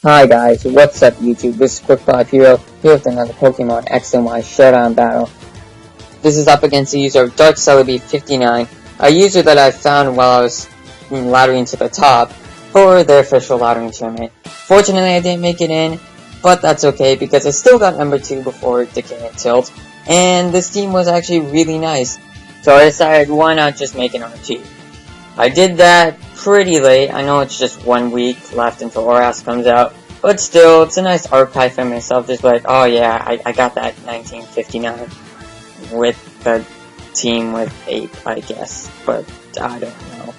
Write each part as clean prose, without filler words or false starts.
Hi guys, what's up YouTube? This is Quick5 Hero here with another Pokemon X and Y Showdown battle. This is up against the user of DarkCelebi59, a user that I found while I was laddering to the top for their official laddering tournament. Fortunately I didn't make it in, but that's okay because I still got number 2 before Decay and Tilt, and this team was actually really nice. So I decided why not just make it on a team. I did that pretty late. I know it's just 1 week left until Oras comes out, but still, it's a nice archive for myself. Just like, oh yeah, I got that 1959 with the team with Ape, I guess, but I don't know.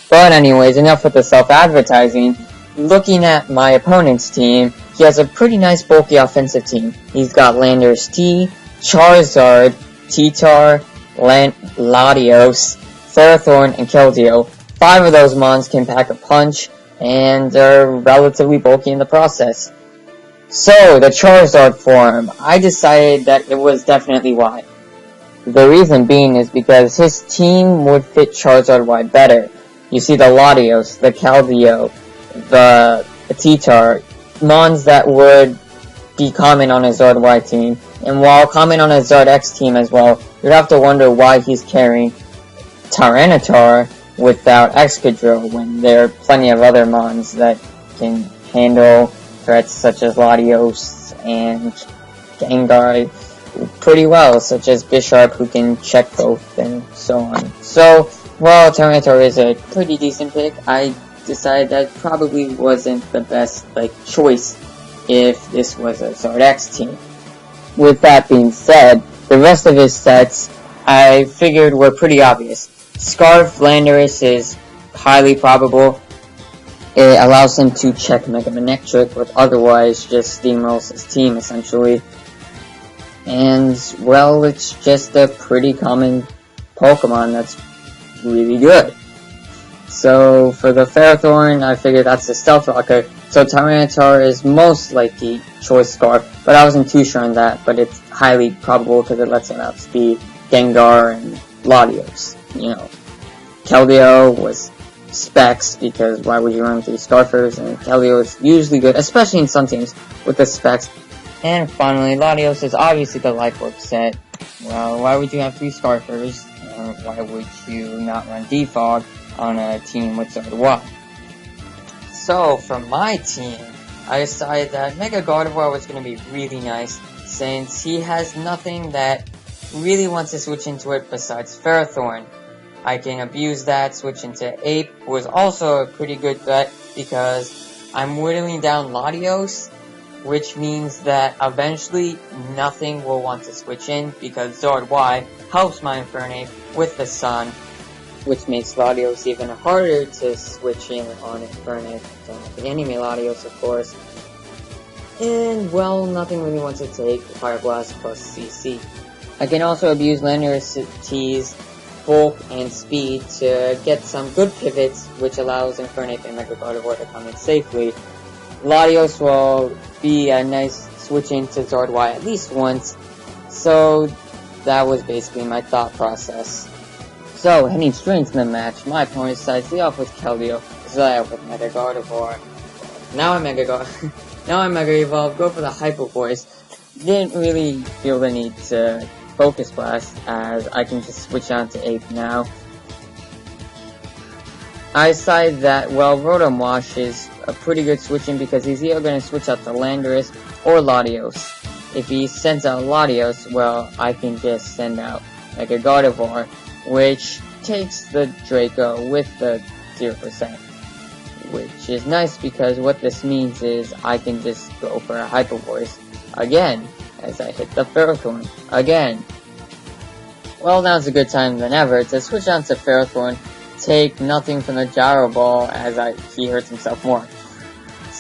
But anyways, enough with the self-advertising. Looking at my opponent's team, he has a pretty nice bulky offensive team. He's got Landorus T, Charizard, T-Tar, Latios, Ferrothorn, and Keldeo. 5 of those mons can pack a punch, and are relatively bulky in the process. So, the Charizard form, I decided that it was definitely Y. The reason being is because his team would fit Charizard Y better. You see the Latios, the Keldeo, the T-Tar, mons that would be common on a Zard Y team, and while common on a Zard X team as well, you'd have to wonder why he's carrying Tyranitar without Excadrill when there are plenty of other mons that can handle threats such as Latios and Gengar pretty well, such as Bisharp who can check both and so on. So, while Tyranitar is a pretty decent pick, I decided that probably wasn't the best choice if this was a Zard X team. With that being said, the rest of his sets I figured were pretty obvious. Scarf Landorus is highly probable. It allows him to check Mega Manectric, but otherwise just steamrolls his team essentially. And, well, it's just a pretty common Pokemon that's really good. So, for the Ferrothorn, I figured that's the Stealth Rocker, so Tyranitar is most likely choice Scarf, but I wasn't too sure on that, but it's highly probable because it lets him outspeed Gengar and Latios. You know, Keldeo was Specs, because why would you run 3 Scarfers, and Keldeo is usually good, especially in some teams, with the Specs. And finally, Latios is obviously the Life Orb set. Well, why would you have 3 Scarfers, or why would you not run Defog on a team with Zard Y? So, for my team, I decided that Mega Gardevoir was going to be really nice, since he has nothing that really wants to switch into it besides Ferrothorn. I can abuse that, switch into Ape, who is also a pretty good bet, because I'm whittling down Latios, which means that eventually nothing will want to switch in, because Zard Y helps my Infernape with the Sun, which makes Latios even harder to switch in on Infernape, the anime Latios of course. And, well, nothing really wants to take Fire Blast plus CC. I can also abuse Landorus T's bulk and speed to get some good pivots, which allows Infernape and Mega Gardevoir to come in safely. Latios will be a nice switch into Zard Y at least once, so that was basically my thought process. So, heading straight into the match, my opponent decides to lead off with Keldeo, so I with Mega Gardevoir. Now I'm Mega Evolve, go for the Hyper Voice. Didn't really feel the need to Focus Blast, as I can just switch on to Ape now. I decided that, well, Rotom Wash is a pretty good switch-in because he's either going to switch out to Landorus or Latios. If he sends out Latios, well, I can just send out Mega Gardevoir, which takes the Draco with the 0%. Which is nice because what this means is I can just go for a Hyper Voice again, as I hit the Ferrothorn again. Well, now's a good time than ever to switch on to Ferrothorn, take nothing from the Gyro Ball as he hurts himself more.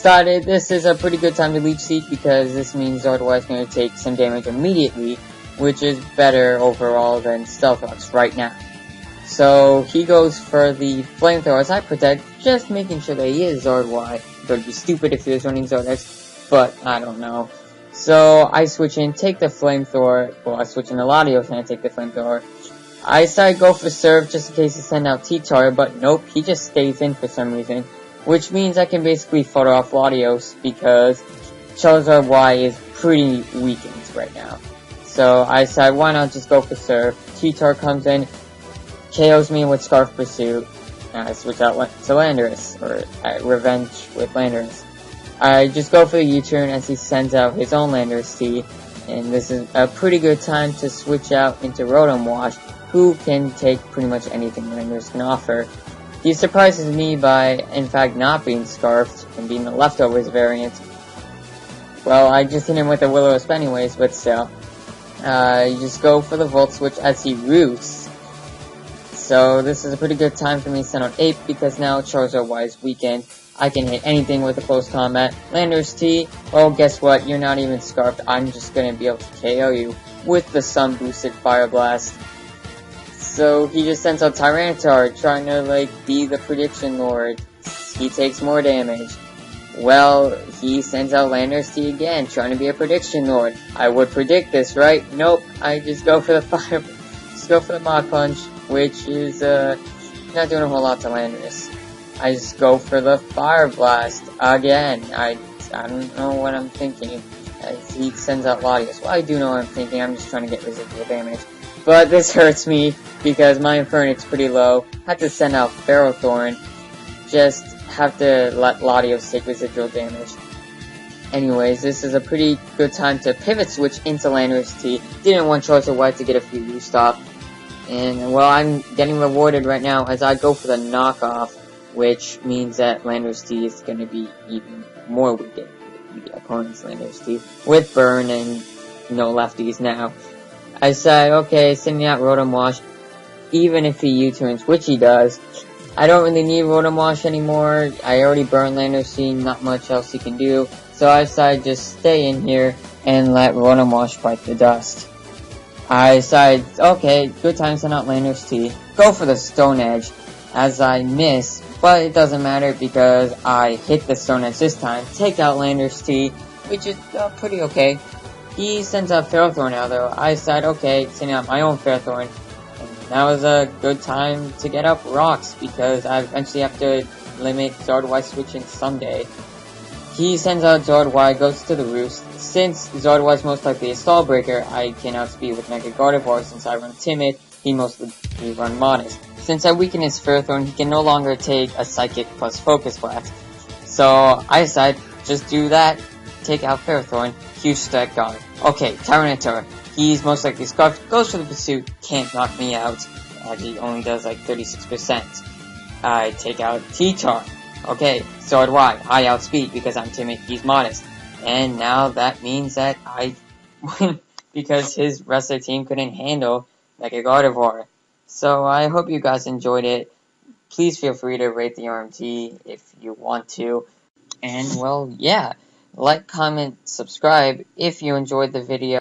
This is a pretty good time to Leech Seed because this means Zard Y is going to take some damage immediately, which is better overall than Stealth Rocks right now. So he goes for the Flamethrower as I protect, just making sure that he is Zard Y. It would be stupid if he was running Zard X, but I don't know. So I switch in, take the Flamethrower, well I switch in the Latios and I take the Flamethrower. I decided to go for Serve just in case he send out T-Tar, but nope, he just stays in for some reason. which means I can basically photo off Latios because Charizard Y is pretty weakened right now. So I decided, why not just go for Surf? T-Tar comes in, KOs me with Scarf Pursuit, and I switch out to Landorus, or Revenge with Landorus. I just go for the U-turn as he sends out his own Landorus T, and this is a pretty good time to switch out into Rotom Wash, who can take pretty much anything Landorus can offer. He surprises me by, in fact, not being Scarfed and being the Leftovers variant. Well, I just hit him with a Will-O-Wisp anyways, but still. You just go for the Volt Switch as he roots. So this is a pretty good time for me to send out Ape, because now Charizard Y is weakened. I can hit anything with a close combat. Landorus T, well, guess what? You're not even Scarfed. I'm just gonna be able to KO you with the Sun Boosted Fire Blast. So he just sends out Tyranitar, trying to, like, be the Prediction Lord. He takes more damage. Well, he sends out Landorus T again, trying to be a Prediction Lord. I would predict this, right? Nope. I just go for the Mach Punch, which is, not doing a whole lot to Landorus. I just go for the Fire Blast again. I don't know what I'm thinking. He sends out Latios. Well, I do know what I'm thinking. I'm just trying to get residual damage. But this hurts me because my Infernic's pretty low. Had to send out Ferrothorn. Just have to let Latios take residual damage. Anyways, this is a pretty good time to pivot switch into Landorus T. Didn't want Charizard Y to get a free restop. And, well, I'm getting rewarded right now as I go for the knockoff, which means that Landorus T is going to be even more weakened. The opponent's Landorus T, with Burn and no lefties now. I said, okay, sending out Rotom Wash, even if he U-turns, which he does. I don't really need Rotom Wash anymore. I already burned Landorus T, not much else he can do. So I decided just stay in here and let Rotom Wash bite the dust. I decided, okay, good time to send out Landorus T. Go for the Stone Edge, as I miss, but it doesn't matter because I hit the Stone Edge this time. Take out Landorus T, which is pretty okay. He sends out Ferrothorn now though. I decided, okay, sending out my own Ferrothorn. And that was a good time to get up Rocks, because I eventually have to limit Zard Y switching someday. He sends out Zard Y, goes to the Roost. Since Zard Y is most likely a Stall Breaker, I can outspeed with Mega Gardevoir. Since I run Timid, he mostly run Modest. Since I weaken his Ferrothorn, he can no longer take a Psychic plus Focus Blast. So I decided, just do that, take out Ferrothorn, huge stack guard. Okay, Tyranitar, he's most likely Scarfed, goes for the Pursuit, can't knock me out, he only does like 36%. I take out T-Tar. Okay, Zard Y, I outspeed because I'm timid, he's modest. And now that means that I win because his rest of the team couldn't handle Mega Gardevoir. So I hope you guys enjoyed it. Please feel free to rate the RMT if you want to. And, well, yeah. Like, comment, subscribe if you enjoyed the video.